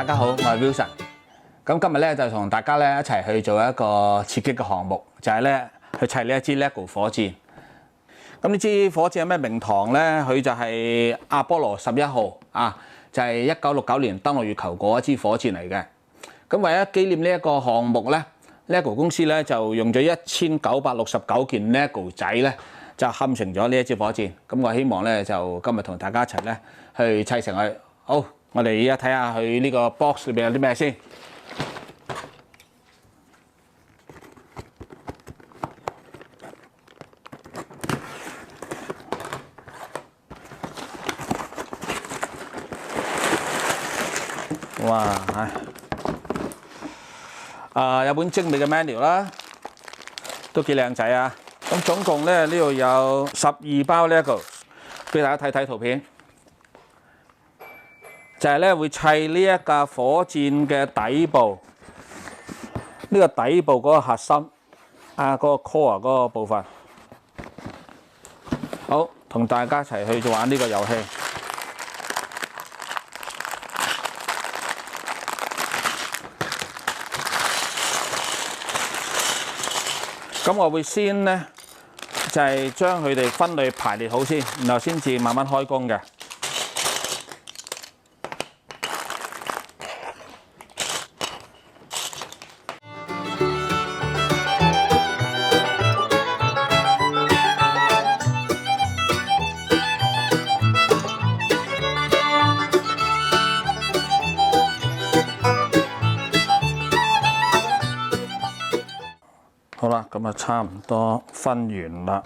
大家好，我係 Wilson。咁今日咧就同大家咧一齊去做一個刺激嘅項目，就係咧去砌呢一支 LEGO 火箭。咁呢支火箭有咩名堂咧？佢就係阿波羅11號啊，就係1969年登陸月球嗰一支火箭嚟嘅。咁為咗紀念呢一個項目咧，LEGO 公司咧就用咗1969件 LEGO 仔咧，就嵌成咗呢一支火箭。咁我希望咧就今日同大家一齊咧去砌成佢。好，我哋而家睇下佢呢個 box 裏邊有啲咩先。哇，有本精美嘅 manual 啦，都幾靚仔啊！咁總共咧呢度有12包 LEGO， 俾大家睇睇圖片。就係咧會砌呢一架火箭嘅底部，呢個底部嗰個核心嗰個 core 嗰個部分。好，同大家一齊去玩呢個遊戲。咁我會先咧就係將佢哋分類排列好先，然後先至慢慢開工嘅。好啦，咁啊差唔多分完啦。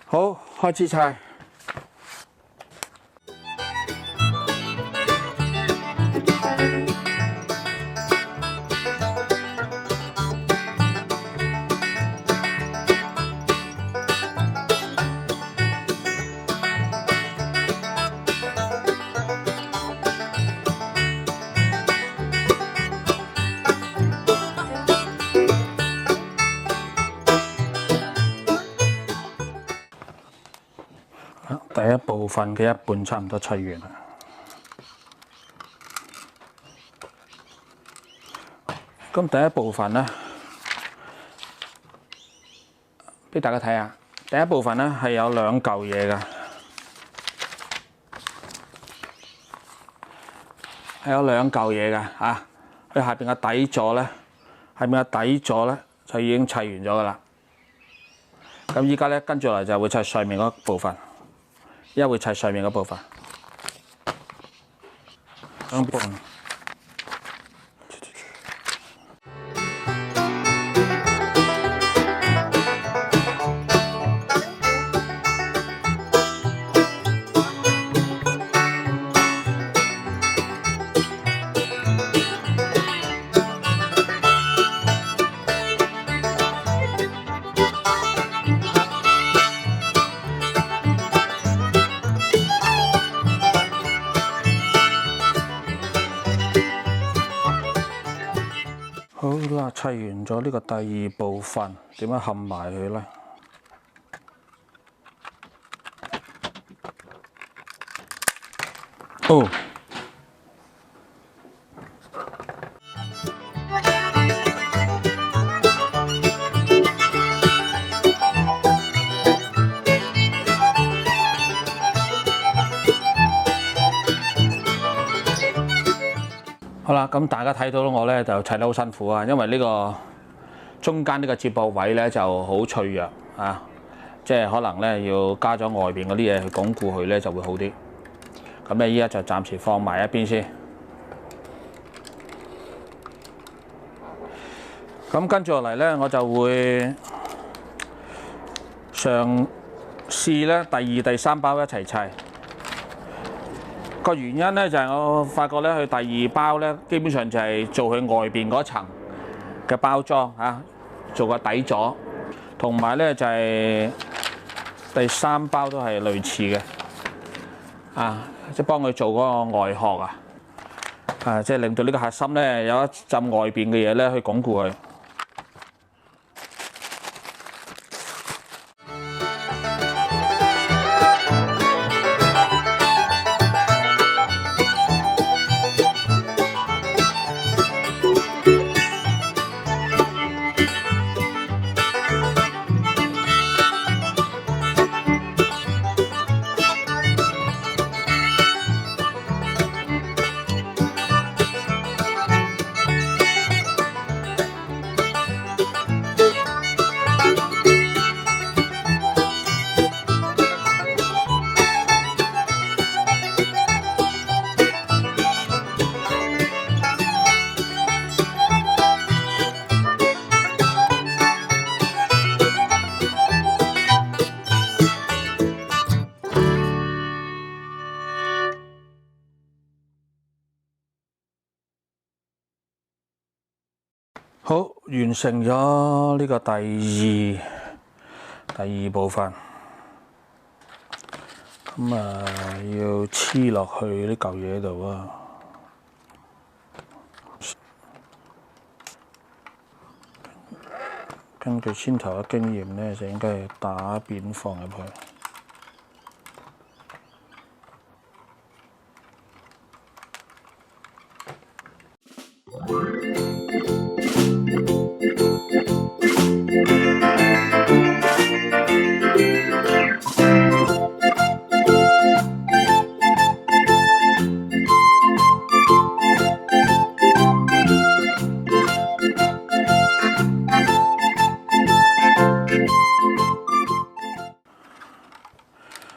好，開始砌。第一部分嘅一半差唔多砌完啦。咁第一部分咧，俾大家睇下。第一部分咧係有兩嚿嘢嘅，係有兩嚿嘢嘅嚇。佢下邊嘅底座咧，就已經砌完咗噶啦。咁依家咧跟住嚟就會砌上面嗰部分。而家會砌上面嗰部分，兩半。好啦，砌完咗呢個第二部分，點樣冚埋佢咧？哦，好啦，咁大家睇到我咧就砌得好辛苦啊，因為呢個中間呢個接駁位咧就好脆弱啊，即係可能咧要加咗外邊嗰啲嘢去鞏固佢咧就會好啲。咁咧依家就暫時放埋一邊先。咁跟住落嚟咧，我就會嘗試咧第二、第三包一齊砌。個原因咧就係我發覺咧，佢第二包咧基本上就係做佢外邊嗰層嘅包裝嚇，做個底座，同埋咧就係第三包都係類似嘅，即係幫佢做嗰個外殼即係令到呢個核心咧有一浸外邊嘅嘢咧去鞏固佢。好，完成咗呢個第二部分。咁啊，要黐落去呢嚿嘢度啊。根據先頭嘅經驗咧，就應該係打扁放入去。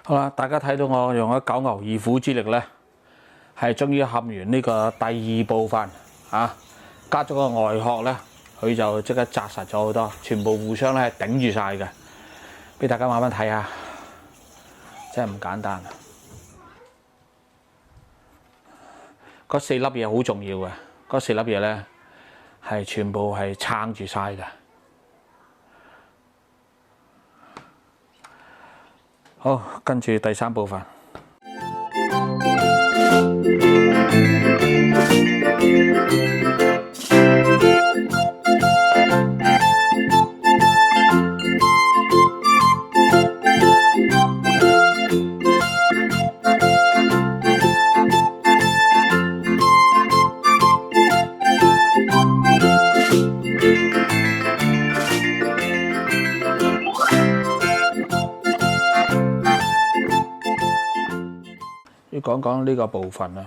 好啦，大家睇到我用咗九牛二虎之力咧，係終於冚完呢個第二部分啊！加咗個外殼咧，佢就即刻紮實咗好多，全部互相咧係頂住晒嘅。俾大家慢慢睇下，真係唔簡單。嗰4粒嘢好重要嘅，嗰4粒嘢咧係全部係撐住晒嘅。好，跟住第3部分。要講講呢個部分啊，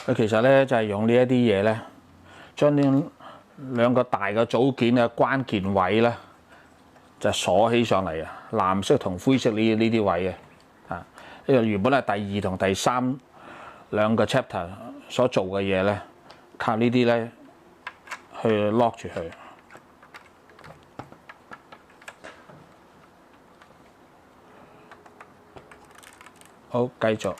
佢其實咧就係用呢一啲嘢咧，將呢2個大嘅組件嘅關鍵位咧就鎖起上嚟啊！藍色同灰色呢啲位嘅啊，呢個原本係第2同第3兩個 chapter 所做嘅嘢咧，靠呢啲咧去 lock 住佢。好，繼續。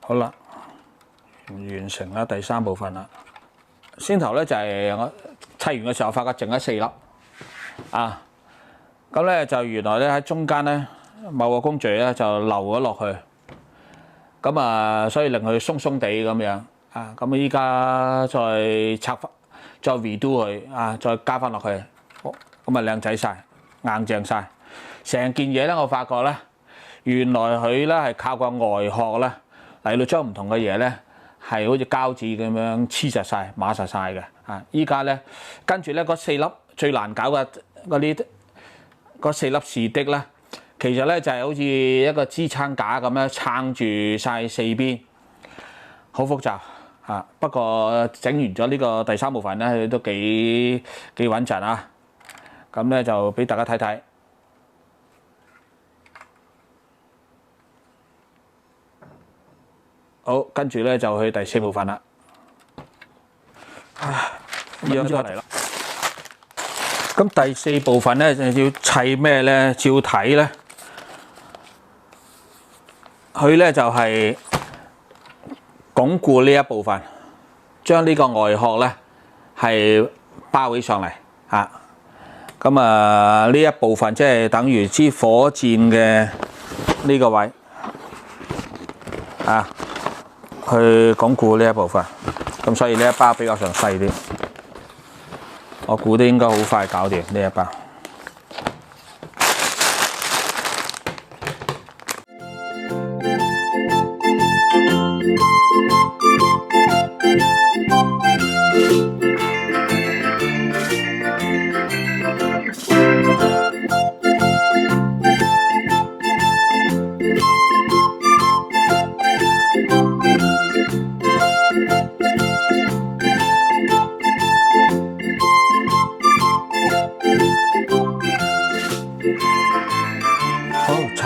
好啦，完成啦第3部分啦。先頭咧就係我砌完嘅時候，發覺剩咗4粒啊。咁咧就原來咧喺中間咧某個工序咧就漏咗落去，咁啊所以令佢鬆鬆地咁樣啊。咁依家再拆翻，再 redo 佢啊，再加翻落去，咁啊靚仔晒，硬淨晒。成件嘢咧，我發覺咧，原來佢咧係靠個外殼咧嚟到將唔同嘅嘢咧係好似膠紙咁樣黐實晒、碼實晒嘅啊！依家咧跟住咧嗰4粒最難搞嘅嗰4粒士的咧，其實咧就係好似一個支撐架咁樣撐住晒4邊，好複雜啊！不過整完咗呢個第3部分咧，都幾穩陣啊！咁咧就俾大家睇睇。好，跟住咧就去第4部分啦。咁樣嚟啦。咁第4部分咧就要砌咩咧？照睇咧，佢咧就係鞏固呢一部分，將呢個外殼咧係包起上嚟啊。咁啊，呢一部分即係等於支火箭嘅呢個位啊。去鞏固呢一部分，咁所以呢一包比較上細啲，我估都應該好快搞掂呢一包。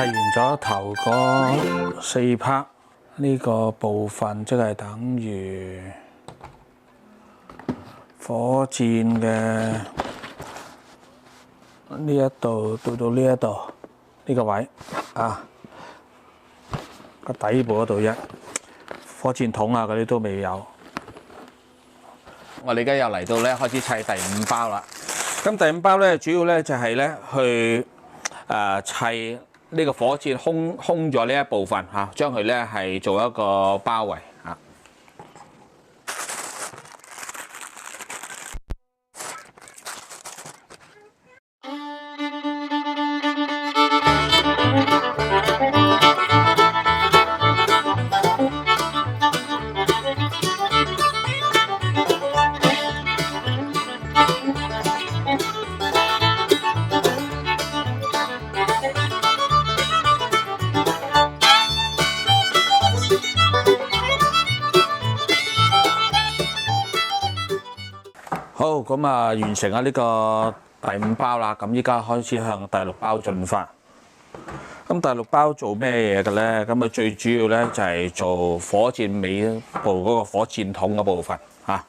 完咗頭嗰4 part 呢個部分，即係等於火箭嘅呢一度到呢一度呢個位啊，個底部嗰度啫，火箭筒啊嗰啲都未有。我哋而家又嚟到咧，開始砌第5包啦。咁第5包咧，主要咧就係咧去砌呢個火箭空咗呢一部分嚇，將佢咧係做一個包圍嚇。好，咁啊完成咗呢個第5包啦，咁依家開始向第6包進發。咁第6包做咩嘢嘅咧？咁啊最主要咧就係做火箭尾部嗰個火箭筒嗰部分嚇。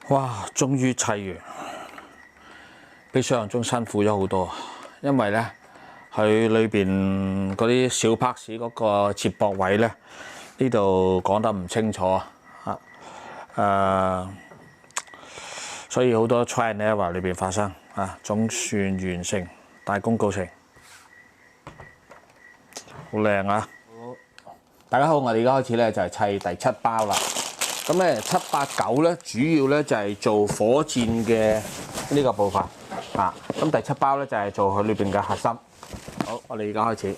哇！終於砌完，比想象中辛苦咗好多，因為咧佢裏邊嗰啲小 parts 嗰個接駁位咧，呢度講得唔清楚啊，所以好多 try and error 裏邊發生啊，總算完成，大功告成，好靚啊！大家好，我哋而家開始咧就係砌第7包啦。咁咧7、8、9咧，主要咧就係做火箭嘅呢個部分啊。咁第7包咧就係做佢裏邊嘅核心。好，我哋而家開始。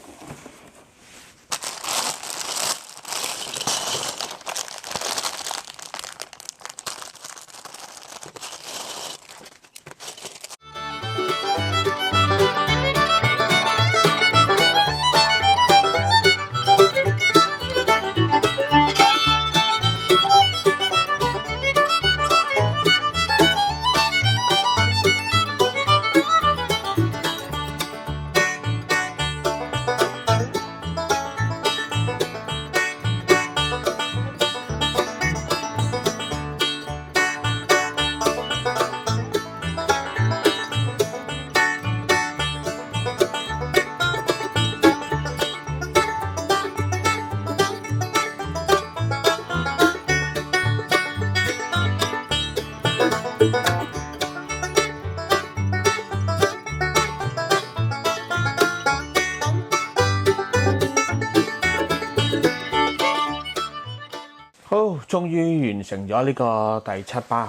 好，終於完成咗呢個第7包。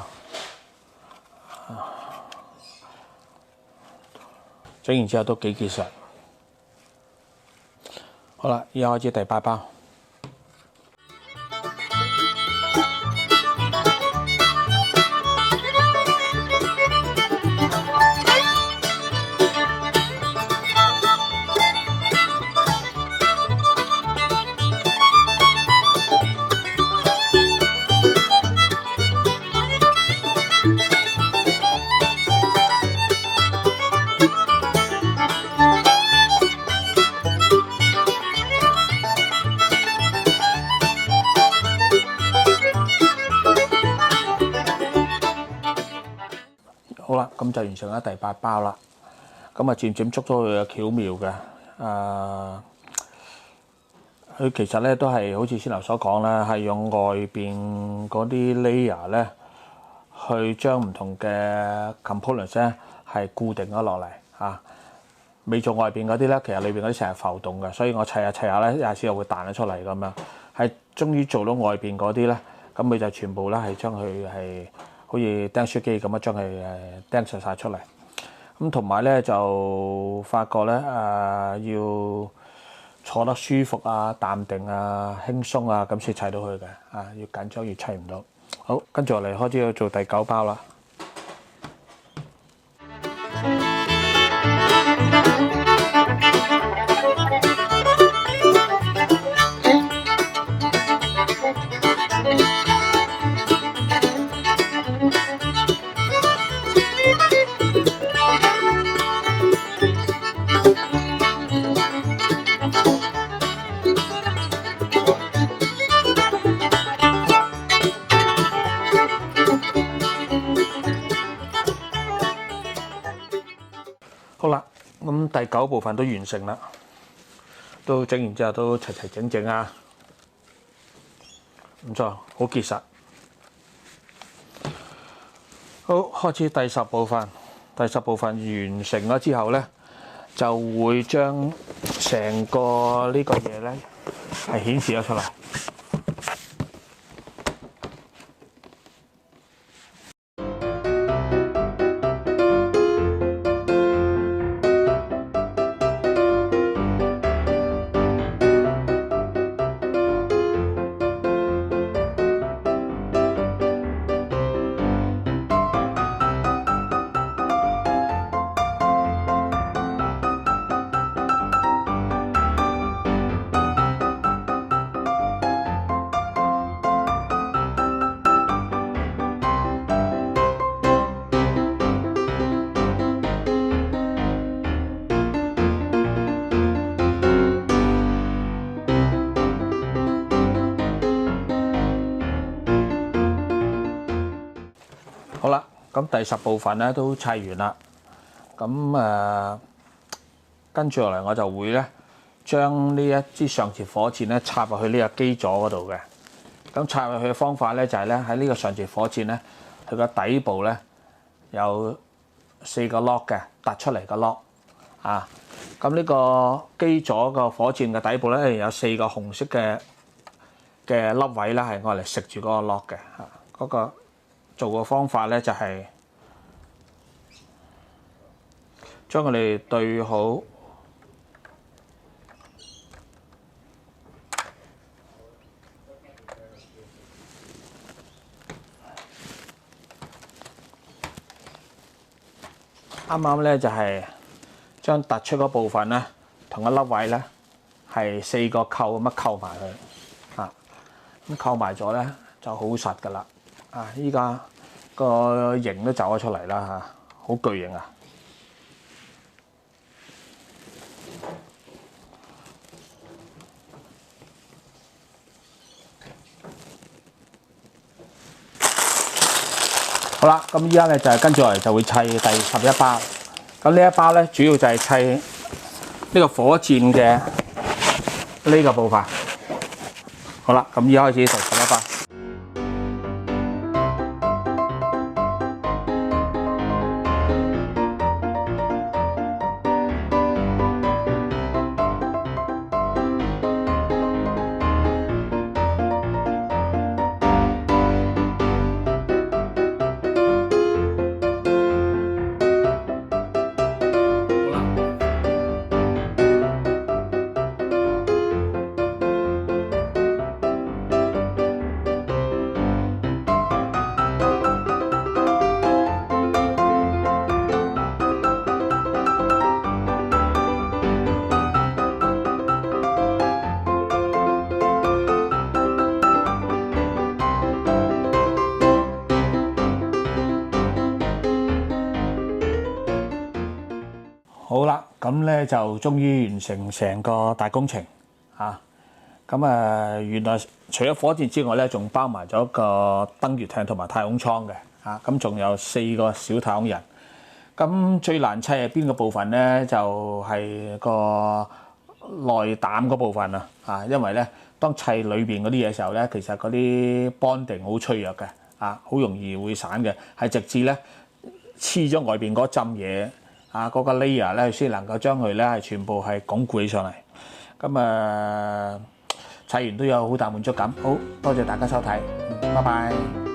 整完之後都幾結實。好啦，而家開始第8包。好啦，咁就完成咗第8包啦。咁啊，漸漸捉到佢嘅巧妙嘅。佢其實咧都係好似先頭所講啦，係用外邊嗰啲 layer 咧，去將唔同嘅 components 咧係固定咗落嚟嚇。未做外邊嗰啲咧，其實裏邊嗰啲成日浮動嘅，所以我砌下砌下咧，有時又會彈咗出嚟咁樣。係終於做到外邊嗰啲咧，咁佢就全部咧係將佢係好似釘書機咁樣將佢釘實晒出嚟。咁同埋咧就發覺咧要坐得舒服啊、淡定啊、輕鬆啊，咁先砌到佢嘅越緊張越砌唔到。好，跟住落嚟開始要做第9包啦。好啦，咁第9部分都完成啦，都整完之後都齊齊整整啊，唔錯，好結實。好，開始第10部分。第10部分完成咗之後咧，就會將成個呢個嘢咧係顯示咗出嚟。好啦，咁第10部分咧都砌完啦。咁跟住落嚟我就會咧將呢一支上節火箭咧插入去呢個基座嗰度嘅。咁插入去嘅方法咧就係咧喺呢個上節火箭咧，佢個底部咧有4個 lock 嘅，突出嚟個 lock 啊。咁呢個基座個火箭嘅底部咧有4個紅色嘅粒位啦，係愛嚟食住嗰個 lock 嘅嗰個。做嘅方法咧就係將佢哋對好，啱啱咧就係將突出嗰部分咧同一粒位咧係4個扣咁樣扣埋佢咁扣埋咗咧就好實噶啦。依家個形都走咗出嚟啦好巨型啊！好啦，咁依家咧就係跟住落嚟就會砌第11包。咁呢一包咧主要就係砌呢個火箭嘅呢個部分。好啦，咁依家開始第11包。好啦，咁咧就終於完成成個大工程原來除咗火箭之外咧，仲包埋咗個登月艇同埋太空艙嘅咁仲有4個小太空人。咁最難砌係邊個部分咧？就係個內膽嗰部分因為咧當砌裏邊嗰啲嘢時候咧，其實嗰啲 bonding 好脆弱嘅好容易會散嘅，係直至咧黐咗外邊嗰浸嘢嗰個 layer 咧，先能夠將佢咧係全部係鞏固起上嚟。咁砌完都有好大滿足感。好多謝大家收睇，拜拜。